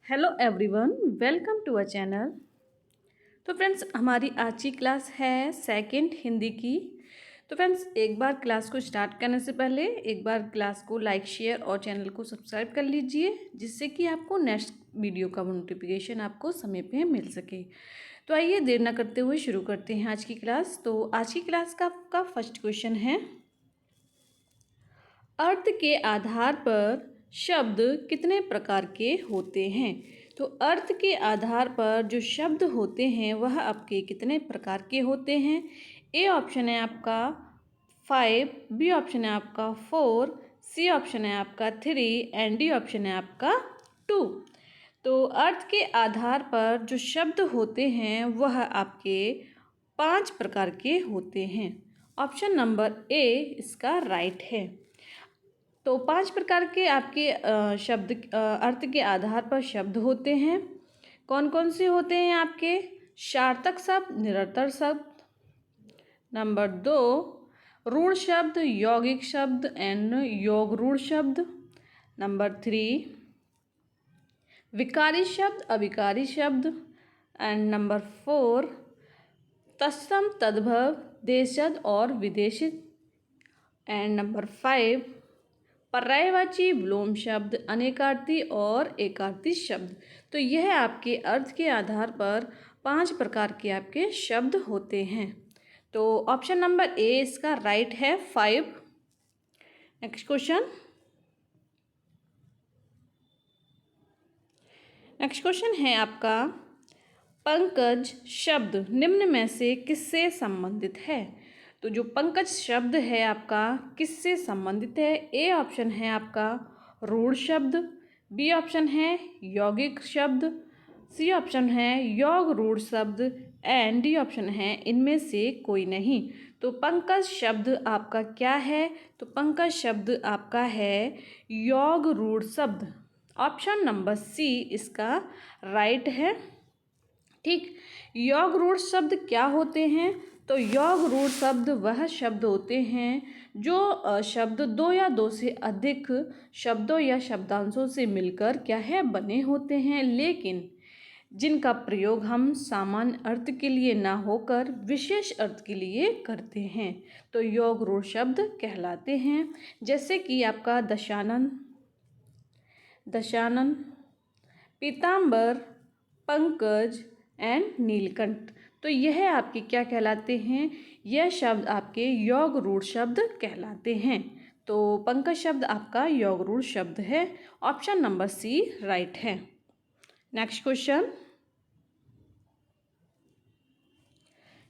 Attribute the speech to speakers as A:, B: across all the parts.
A: Hello everyone, welcome to a channel. तो friends, हमारी आज की क्लास है सेकंड हिंदी की। तो फ्रेंड्स, एक बार क्लास को स्टार्ट करने से पहले एक बार क्लास को लाइक, शेयर और चैनल को सब्सक्राइब कर लीजिए, जिससे कि आपको नेक्स्ट वीडियो का नोटिफिकेशन आपको समय पे मिल सके। तो आइए देर न करते हुए शुरू करते हैं आज की क्लास। तो आज की क्लास का फर्स्ट क्वेश्चन है, अर्थ के आधार पर शब्द कितने प्रकार के होते हैं। तो अर्थ के आधार पर जो शब्द होते हैं वह आपके कितने प्रकार के होते हैं। ए ऑप्शन है आपका 5, बी ऑप्शन है आपका 4, सी ऑप्शन है आपका 3 एंड डी ऑप्शन है आपका 2। तो अर्थ के आधार पर जो शब्द होते हैं वह आपके 5 प्रकार के होते हैं। ऑप्शन नंबर ए इसका राइट है। तो 5 प्रकार के आपके शब्द अर्थ के आधार पर शब्द होते हैं। कौन कौन से होते हैं आपके? सार्थक शब्द, निरर्थक शब्द। नंबर 2, रूढ़ शब्द, यौगिक शब्द एंड योग रूढ़ शब्द। नंबर 3, विकारी शब्द, अविकारी शब्द। एंड नंबर 4, तत्सम, तद्भव, देशज और विदेशी। एंड नंबर 5, पर्यायवाची, विलोम शब्द, अनेकार्थी और एकार्थी शब्द। तो यह आपके अर्थ के आधार पर 5 प्रकार के आपके शब्द होते हैं। तो ऑप्शन नंबर ए इसका राइट है, 5। नेक्स्ट क्वेश्चन है आपका, पंकज शब्द निम्न में से किससे संबंधित है। तो जो पंकज शब्द है आपका किससे संबंधित है? ए ऑप्शन है आपका रूढ़ शब्द, बी ऑप्शन है यौगिक शब्द, सी ऑप्शन है योग रूढ़ शब्द एंड डी ऑप्शन है इनमें से कोई नहीं। तो पंकज शब्द आपका क्या है? तो पंकज शब्द आपका है योग रूढ़ शब्द। ऑप्शन नंबर सी इसका राइट है। ठीक, योग रूढ़ शब्द क्या होते हैं? तो योग रूढ़ शब्द वह शब्द होते हैं जो शब्द 2 या 2 से अधिक शब्दों या शब्दांशों से मिलकर क्या है बने होते हैं, लेकिन जिनका प्रयोग हम सामान्य अर्थ के लिए ना होकर विशेष अर्थ के लिए करते हैं, तो योग रूढ़ शब्द कहलाते हैं। जैसे कि आपका दशानन, पीताम्बर, पंकज एंड नीलकंठ। तो यह आपके क्या कहलाते हैं? यह शब्द आपके योग रूढ़ शब्द कहलाते हैं। तो पंकज शब्द आपका योग रूढ़ शब्द है। ऑप्शन नंबर सी राइट है। नेक्स्ट क्वेश्चन,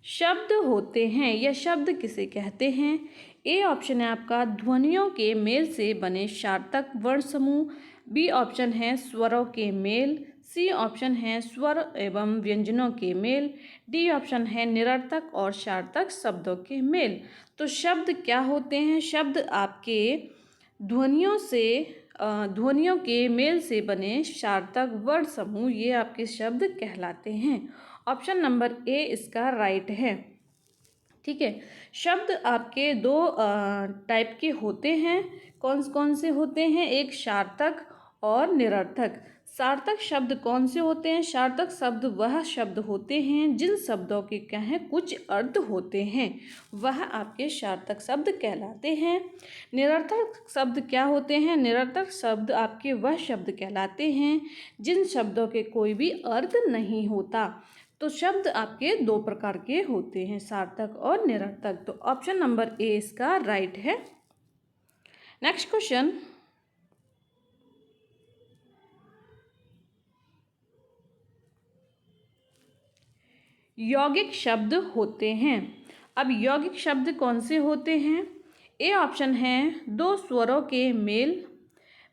A: शब्द होते हैं, यह शब्द किसे कहते हैं? ए ऑप्शन है आपका ध्वनियों के मेल से बने सार्थक वर्ण समूह, बी ऑप्शन है स्वरों के मेल, सी ऑप्शन है स्वर एवं व्यंजनों के मेल, डी ऑप्शन है निरर्थक और सार्थक शब्दों के मेल। तो शब्द क्या होते हैं? शब्द आपके ध्वनियों के मेल से बने सार्थक वर्ण समूह, ये आपके शब्द कहलाते हैं। ऑप्शन नंबर ए इसका राइट है। ठीक है, शब्द आपके 2 टाइप के होते हैं। कौन कौन से होते हैं? एक सार्थक और निरर्थक। सार्थक शब्द कौन से होते हैं? सार्थक शब्द वह शब्द होते हैं जिन शब्दों के क्या हैं कुछ अर्थ होते हैं, वह आपके सार्थक शब्द कहलाते हैं। निरर्थक शब्द क्या होते हैं? निरर्थक शब्द आपके वह शब्द कहलाते हैं जिन शब्दों के कोई भी अर्थ नहीं होता। तो शब्द आपके 2 प्रकार के होते हैं, सार्थक और निरर्थक। तो ऑप्शन नंबर ए इसका राइट है। नेक्स्ट क्वेश्चन, यौगिक शब्द होते हैं। अब यौगिक शब्द कौन से होते हैं? ए ऑप्शन है 2 स्वरों के मेल,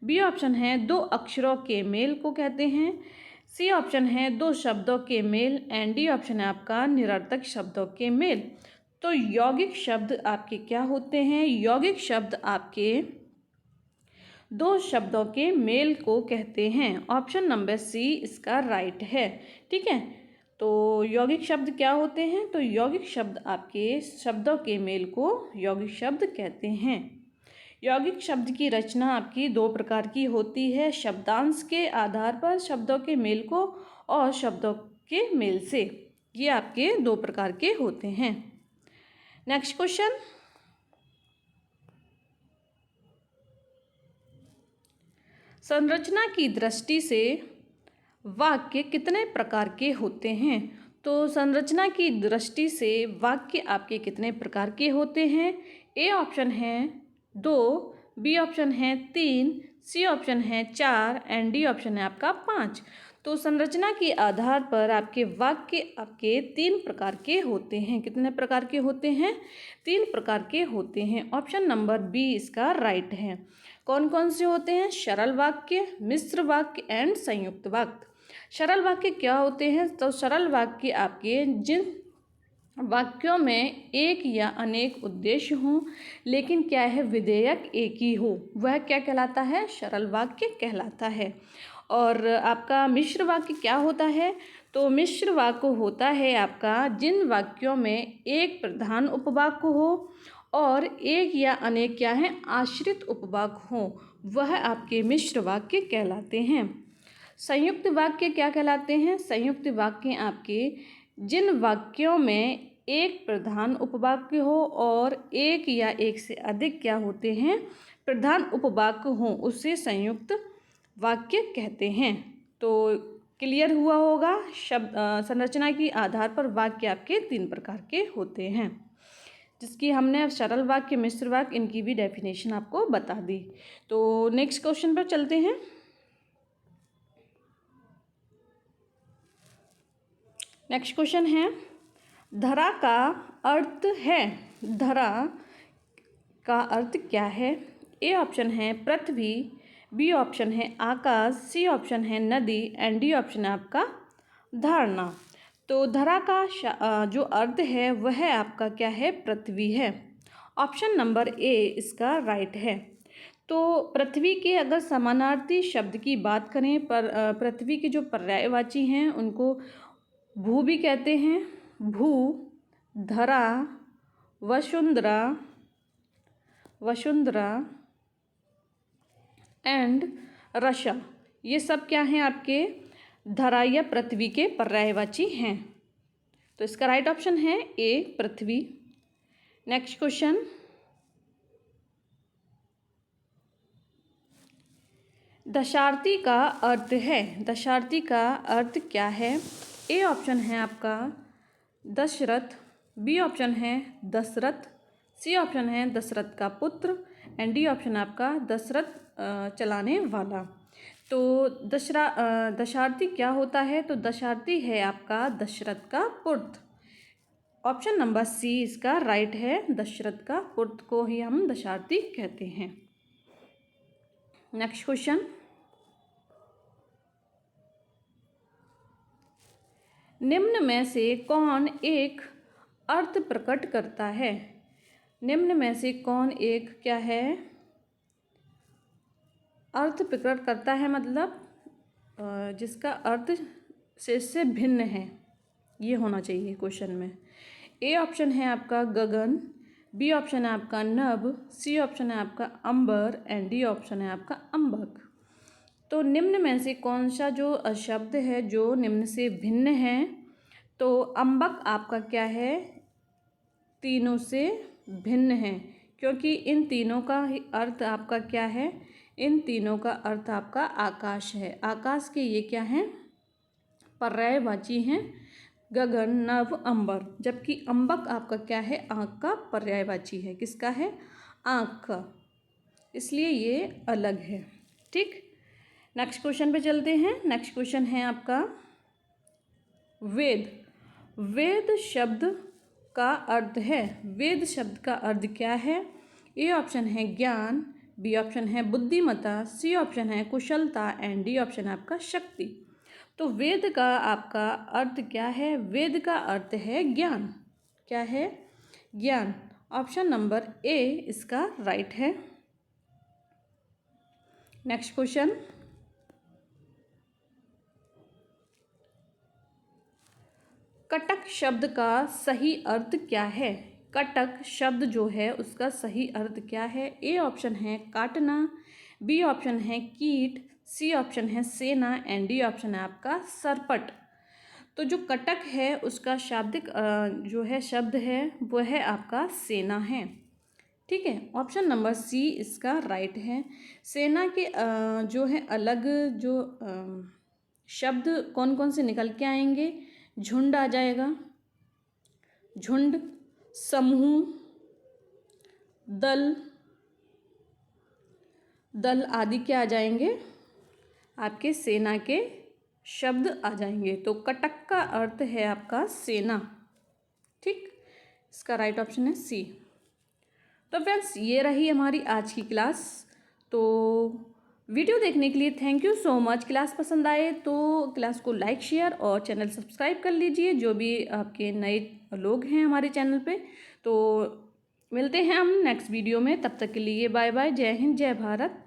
A: बी ऑप्शन है 2 अक्षरों के मेल को कहते हैं, सी ऑप्शन है 2 शब्दों के मेल एंड डी ऑप्शन है आपका निरर्थक शब्दों के मेल। तो यौगिक शब्द आपके क्या होते हैं? यौगिक शब्द आपके 2 शब्दों के मेल को कहते हैं। ऑप्शन नंबर सी इसका राइट है। ठीक है, तो यौगिक शब्द क्या होते हैं? तो यौगिक शब्द आपके शब्दों के मेल को यौगिक शब्द कहते हैं। यौगिक शब्द की रचना आपकी दो प्रकार की होती है, शब्दांश के आधार पर शब्दों के मेल को और शब्दों के मेल से। ये आपके दो प्रकार के होते हैं। नेक्स्ट क्वेश्चन, संरचना की दृष्टि से वाक्य कितने प्रकार के होते हैं? तो संरचना की दृष्टि से वाक्य आपके कितने प्रकार के होते हैं? ए ऑप्शन है 2, बी ऑप्शन है 3, सी ऑप्शन है 4 एंड डी ऑप्शन है आपका 5। तो संरचना के आधार पर आपके वाक्य आपके 3 प्रकार के होते हैं। कितने प्रकार के होते हैं? 3 प्रकार के होते हैं। ऑप्शन नंबर बी इसका राइट है। कौन कौन से होते हैं? सरल वाक्य, मिश्र वाक्य एंड संयुक्त वाक्य। सरल वाक्य क्या होते हैं? तो सरल वाक्य आपके जिन वाक्यों में एक या अनेक उद्देश्य हों, लेकिन क्या है, विधेयक एक ही हो, वह क्या कहलाता है? सरल वाक्य कहलाता है। और आपका मिश्र वाक्य क्या होता है? तो मिश्र वाक्य होता है आपका जिन वाक्यों में एक प्रधान उपवाक्य हो और एक या अनेक क्या है, आश्रित उपवाक्य हो, वह आपके मिश्र वाक्य कहलाते हैं। संयुक्त वाक्य क्या कहलाते हैं? संयुक्त वाक्य आपके जिन वाक्यों में एक प्रधान उपवाक्य हो और एक या एक से अधिक क्या होते हैं, प्रधान उपवाक्य हो, उसे संयुक्त वाक्य कहते हैं। तो क्लियर हुआ होगा, शब्द संरचना के आधार पर वाक्य आपके 3 प्रकार के होते हैं, जिसकी हमने सरल वाक्य, मिश्र वाक्य, इनकी भी डेफिनेशन आपको बता दी। तो नेक्स्ट क्वेश्चन पर चलते हैं। नेक्स्ट क्वेश्चन है, धरा का अर्थ है। धरा का अर्थ क्या है? ए ऑप्शन है पृथ्वी, बी ऑप्शन है आकाश, सी ऑप्शन है नदी एंड डी ऑप्शन है आपका धारणा। तो धरा का जो अर्थ है वह आपका क्या है? पृथ्वी है। ऑप्शन नंबर ए इसका राइट है। तो पृथ्वी के अगर समानार्थी शब्द की बात करें, पर पृथ्वी के जो पर्यायवाची हैं उनको भू भी कहते हैं। भू, धरा, वसुंधरा, वसुंधरा एंड रसा, ये सब क्या हैं? आपके धरा या पृथ्वी के पर्यायवाची हैं। तो इसका राइट ऑप्शन है ए, पृथ्वी। नेक्स्ट क्वेश्चन, दशार्थी का अर्थ है। दशार्थी का अर्थ क्या है? ए ऑप्शन है आपका दशरथ, बी ऑप्शन है दशरथ, सी ऑप्शन है दशरथ का पुत्र एंड डी ऑप्शन आपका दशरथ चलाने वाला। तो दशार्थी क्या होता है? तो दशार्थी है आपका दशरथ का पुत्र। ऑप्शन नंबर सी इसका राइट है। दशरथ का पुत्र को ही हम दशार्थी कहते हैं। नेक्स्ट क्वेश्चन, निम्न में से कौन एक अर्थ प्रकट करता है? निम्न में से कौन एक क्या है? अर्थ प्रकट करता है, मतलब जिसका अर्थ से भिन्न है, ये होना चाहिए क्वेश्चन में। ए ऑप्शन है आपका गगन, बी ऑप्शन है आपका नभ, सी ऑप्शन है आपका अंबर एंड डी ऑप्शन है आपका अंबक। तो निम्न में से कौन सा जो शब्द है जो निम्न से भिन्न है? तो अंबक आपका क्या है? तीनों से भिन्न है, क्योंकि इन तीनों का ही अर्थ आपका क्या है? इन तीनों का अर्थ आपका आकाश है। आकाश के ये क्या हैं? पर्यायवाची हैं, गगन, नभ, अंबर। जबकि अंबक आपका क्या है? आँख का पर्यायवाची है। किसका है? आँख का, इसलिए ये अलग है। ठीक, नेक्स्ट क्वेश्चन पे चलते हैं। नेक्स्ट क्वेश्चन है आपका वेद। वेद शब्द का अर्थ है। वेद शब्द का अर्थ क्या है? ए ऑप्शन है ज्ञान, बी ऑप्शन है बुद्धिमत्ता, सी ऑप्शन है कुशलता एंड डी ऑप्शन है आपका शक्ति। तो वेद का आपका अर्थ क्या है? वेद का अर्थ है ज्ञान। क्या है? ज्ञान। ऑप्शन नंबर ए इसका राइट है। नेक्स्ट क्वेश्चन, कटक शब्द का सही अर्थ क्या है? कटक शब्द जो है उसका सही अर्थ क्या है? ए ऑप्शन है काटना, बी ऑप्शन है कीट, सी ऑप्शन है सेना एंड डी ऑप्शन है आपका सरपट। तो जो कटक है उसका शाब्दिक जो है शब्द है वो है आपका सेना है। ठीक है, ऑप्शन नंबर सी इसका राइट है। सेना के जो है अलग जो शब्द कौन कौन से निकल के आएंगे? झुंड आ जाएगा, झुंड, समूह, दल, दल आदि क्या आ जाएंगे? आपके सेना के शब्द आ जाएंगे। तो कटक का अर्थ है आपका सेना। ठीक, इसका राइट ऑप्शन है सी। तो फ्रेंड्स ये रही हमारी आज की क्लास। तो वीडियो देखने के लिए thank you so much. Class पसंद आए तो क्लास को लाइक शेयर और चैनल सब्सक्राइब कर लीजिए, जो भी आपके नए लोग हैं हमारे चैनल पे। तो मिलते हैं हम नेक्स्ट वीडियो में, तब तक के लिए बाय बाय, जय हिंद, जय भारत।